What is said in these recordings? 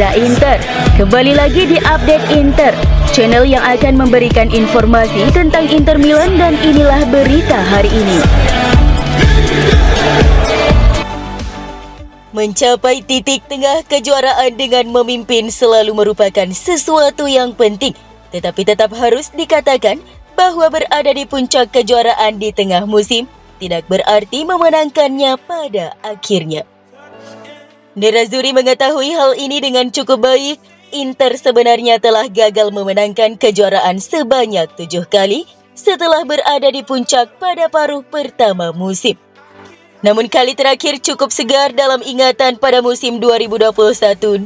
Reza Inter. Kembali lagi di Update Inter, channel yang akan memberikan informasi tentang Inter Milan, dan inilah berita hari ini. Mencapai titik tengah kejuaraan dengan memimpin selalu merupakan sesuatu yang penting, tetapi tetap harus dikatakan bahwa berada di puncak kejuaraan di tengah musim tidak berarti memenangkannya pada akhirnya. Nerazzurri mengetahui hal ini dengan cukup baik. Inter sebenarnya telah gagal memenangkan kejuaraan sebanyak 7 kali setelah berada di puncak pada paruh pertama musim. Namun kali terakhir cukup segar dalam ingatan pada musim 2021-2022.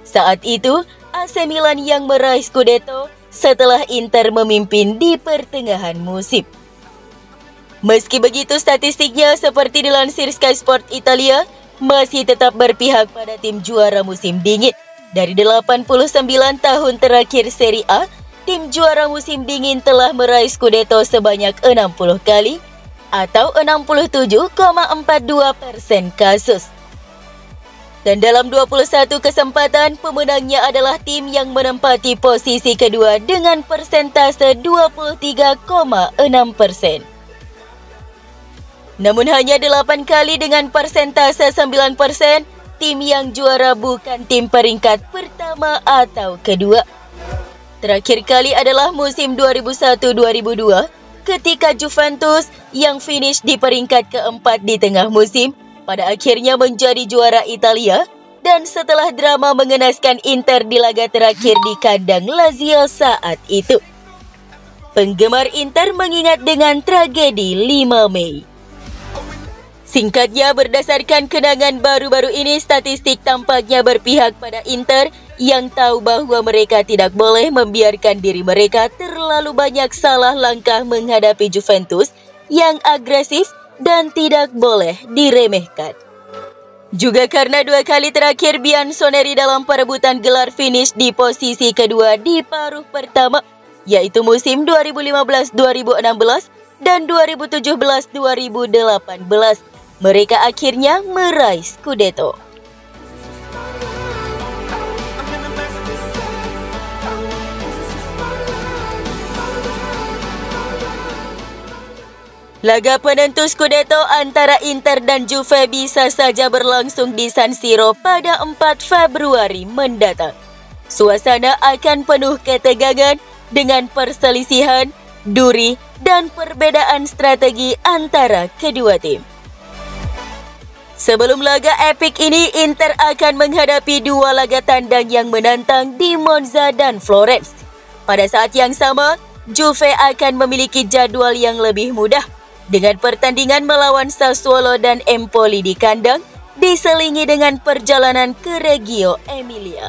Saat itu, AC Milan yang meraih Scudetto setelah Inter memimpin di pertengahan musim. Meski begitu, statistiknya seperti dilansir Sky Sport Italia masih tetap berpihak pada tim juara musim dingin. Dari 89 tahun terakhir Serie A, tim juara musim dingin telah meraih Scudetto sebanyak 60 kali atau 67,42% kasus. Dan dalam 21 kesempatan, pemenangnya adalah tim yang menempati posisi kedua dengan persentase 23,6%. Namun hanya 8 kali dengan persentase 9%, tim yang juara bukan tim peringkat pertama atau kedua. Terakhir kali adalah musim 2001-2002, ketika Juventus yang finish di peringkat keempat di tengah musim pada akhirnya menjadi juara Italia, dan setelah drama mengenaskan Inter di laga terakhir di kandang Lazio saat itu. Penggemar Inter mengingat dengan tragedi 5 Mei. Singkatnya, berdasarkan kenangan baru-baru ini, statistik tampaknya berpihak pada Inter yang tahu bahwa mereka tidak boleh membiarkan diri mereka terlalu banyak salah langkah menghadapi Juventus yang agresif dan tidak boleh diremehkan. Juga karena 2 kali terakhir Bianconeri dalam perebutan gelar finish di posisi kedua di paruh pertama, yaitu musim 2015-2016 dan 2017-2018. Mereka akhirnya meraih Scudetto. Laga penentu Scudetto antara Inter dan Juve bisa saja berlangsung di San Siro pada 4 Februari mendatang. Suasana akan penuh ketegangan dengan perselisihan, duri, dan perbedaan strategi antara kedua tim. Sebelum laga epik ini, Inter akan menghadapi 2 laga tandang yang menantang di Monza dan Florence. Pada saat yang sama, Juve akan memiliki jadwal yang lebih mudah, dengan pertandingan melawan Sassuolo dan Empoli di kandang, diselingi dengan perjalanan ke Reggio Emilia.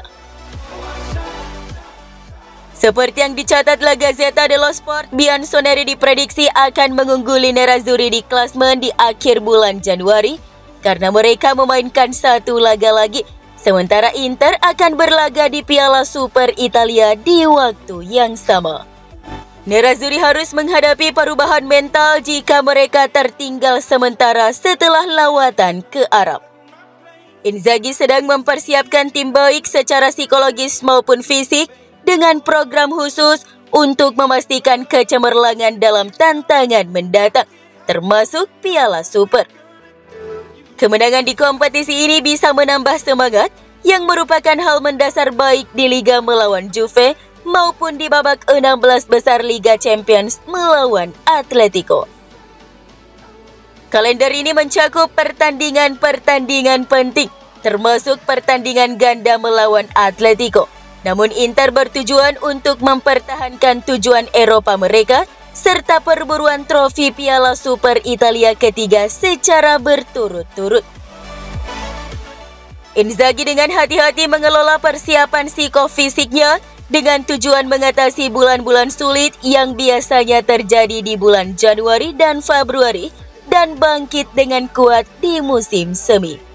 Seperti yang dicatat La Gazzetta dello Sport, Bianconeri diprediksi akan mengungguli Nerazzurri di klasmen di akhir bulan Januari, karena mereka memainkan 1 laga lagi, sementara Inter akan berlaga di Piala Super Italia di waktu yang sama. Nerazzurri harus menghadapi perubahan mental jika mereka tertinggal sementara setelah lawatan ke Arab. Inzaghi sedang mempersiapkan tim baik secara psikologis maupun fisik dengan program khusus untuk memastikan kecemerlangan dalam tantangan mendatang, termasuk Piala Super. Kemenangan di kompetisi ini bisa menambah semangat, yang merupakan hal mendasar baik di Liga melawan Juve maupun di babak 16 besar Liga Champions melawan Atletico. Kalender ini mencakup pertandingan-pertandingan penting, termasuk pertandingan ganda melawan Atletico. Namun Inter bertujuan untuk mempertahankan tujuan Eropa mereka, serta perburuan trofi Piala Super Italia ketiga secara berturut-turut. Inzaghi dengan hati-hati mengelola persiapan psikofisiknya dengan tujuan mengatasi bulan-bulan sulit yang biasanya terjadi di bulan Januari dan Februari dan bangkit dengan kuat di musim semi.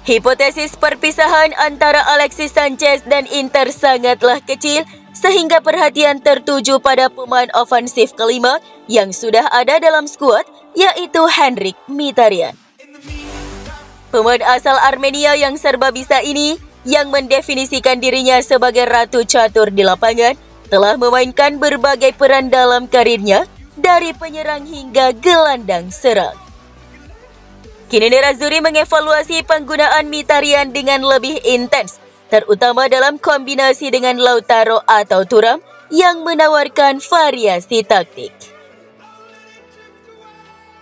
Hipotesis perpisahan antara Alexis Sanchez dan Inter sangatlah kecil sehingga perhatian tertuju pada pemain ofensif kelima yang sudah ada dalam skuad, yaitu Henrikh Mkhitaryan. Pemain asal Armenia yang serba bisa ini, yang mendefinisikan dirinya sebagai ratu catur di lapangan, telah memainkan berbagai peran dalam karirnya, dari penyerang hingga gelandang serang. Kini Nerazzurri mengevaluasi penggunaan Mkhitaryan dengan lebih intens, terutama dalam kombinasi dengan Lautaro atau Thuram yang menawarkan variasi taktik.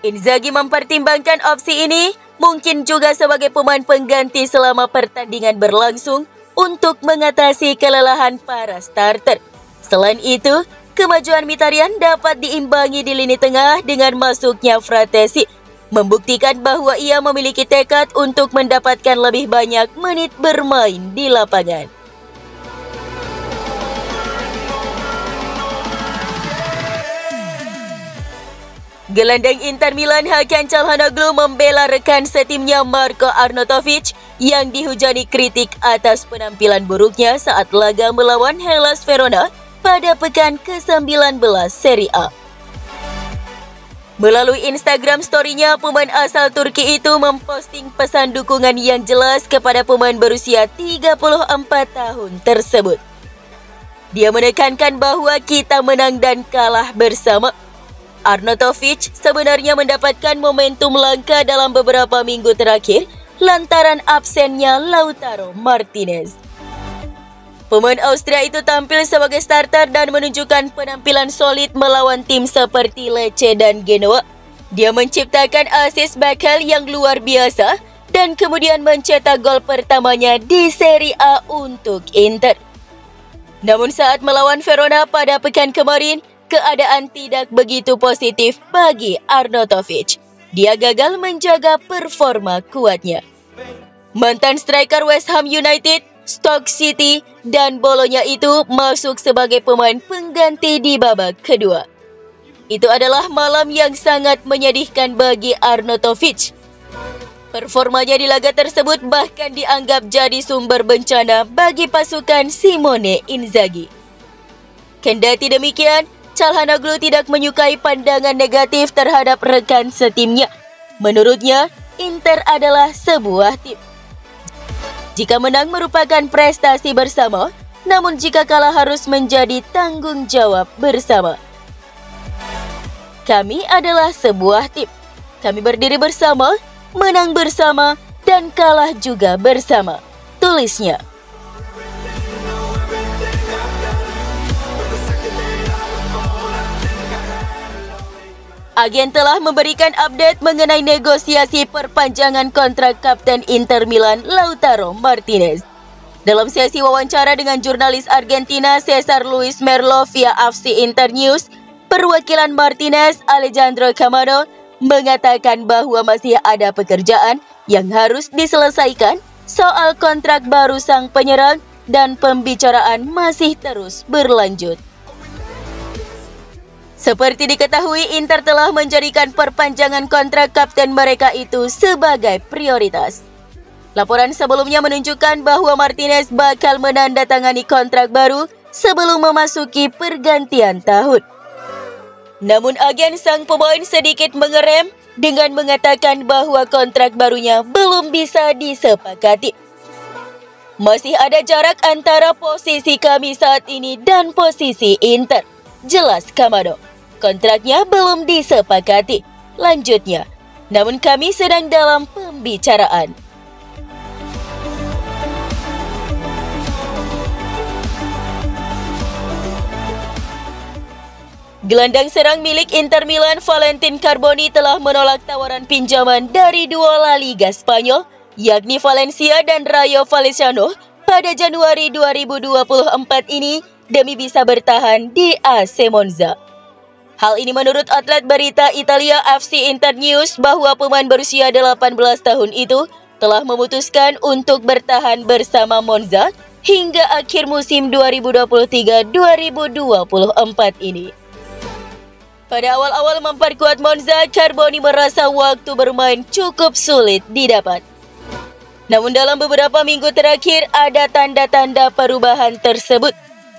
Inzaghi mempertimbangkan opsi ini, mungkin juga sebagai pemain pengganti selama pertandingan berlangsung untuk mengatasi kelelahan para starter. Selain itu, kemajuan Mkhitaryan dapat diimbangi di lini tengah dengan masuknya Fratesi, membuktikan bahwa ia memiliki tekad untuk mendapatkan lebih banyak menit bermain di lapangan. Gelandang Inter Milan Hakan Çalhanoğlu membela rekan setimnya Marko Arnautovic yang dihujani kritik atas penampilan buruknya saat laga melawan Hellas Verona pada pekan ke-19 Serie A. Melalui Instagram story-nya, pemain asal Turki itu memposting pesan dukungan yang jelas kepada pemain berusia 34 tahun tersebut. Dia menekankan bahwa kita menang dan kalah bersama. Arnautovic sebenarnya mendapatkan momentum langka dalam beberapa minggu terakhir lantaran absennya Lautaro Martinez. Pemain Austria itu tampil sebagai starter dan menunjukkan penampilan solid melawan tim seperti Lecce dan Genoa. Dia menciptakan assist backheel yang luar biasa dan kemudian mencetak gol pertamanya di Serie A untuk Inter. Namun saat melawan Verona pada pekan kemarin, keadaan tidak begitu positif bagi Arnautovic. Dia gagal menjaga performa kuatnya. Mantan striker West Ham United, Stoke City, dan Bologna itu masuk sebagai pemain pengganti di babak kedua. Itu adalah malam yang sangat menyedihkan bagi Arnautovic. Performanya di laga tersebut bahkan dianggap jadi sumber bencana bagi pasukan Simone Inzaghi. Kendati demikian, Çalhanoğlu tidak menyukai pandangan negatif terhadap rekan setimnya. Menurutnya, Inter adalah sebuah tim. Jika menang merupakan prestasi bersama, namun jika kalah harus menjadi tanggung jawab bersama. Kami adalah sebuah tim. Kami berdiri bersama, menang bersama, dan kalah juga bersama, tulisnya. Agen telah memberikan update mengenai negosiasi perpanjangan kontrak kapten Inter Milan Lautaro Martinez. Dalam sesi wawancara dengan jurnalis Argentina Cesar Luis Merlo via AFC Internews, perwakilan Martinez, Alejandro Camano, mengatakan bahwa masih ada pekerjaan yang harus diselesaikan soal kontrak baru sang penyerang dan pembicaraan masih terus berlanjut. Seperti diketahui, Inter telah menjadikan perpanjangan kontrak kapten mereka itu sebagai prioritas. Laporan sebelumnya menunjukkan bahwa Martinez bakal menandatangani kontrak baru sebelum memasuki pergantian tahun. Namun agen sang pemain sedikit mengerem dengan mengatakan bahwa kontrak barunya belum bisa disepakati. Masih ada jarak antara posisi kami saat ini dan posisi Inter, jelas Camano. Kontraknya belum disepakati, lanjutnya. Namun kami sedang dalam pembicaraan. Gelandang serang milik Inter Milan Valentin Carboni telah menolak tawaran pinjaman dari dua La Liga Spanyol, yakni Valencia dan Rayo Vallecano pada Januari 2024 ini demi bisa bertahan di AC Monza. Hal ini menurut outlet berita Italia AFC Internews bahwa pemain berusia 18 tahun itu telah memutuskan untuk bertahan bersama Monza hingga akhir musim 2023-2024 ini. Pada awal-awal memperkuat Monza, Carboni merasa waktu bermain cukup sulit didapat. Namun dalam beberapa minggu terakhir ada tanda-tanda perubahan tersebut.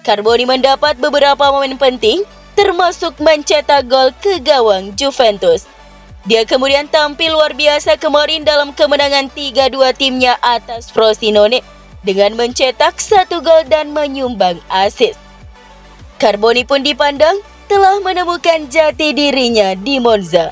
Carboni mendapat beberapa momen penting, termasuk mencetak gol ke gawang Juventus. Dia kemudian tampil luar biasa kemarin dalam kemenangan 3-2 timnya atas Frosinone dengan mencetak 1 gol dan menyumbang assist. Carboni pun dipandang telah menemukan jati dirinya di Monza.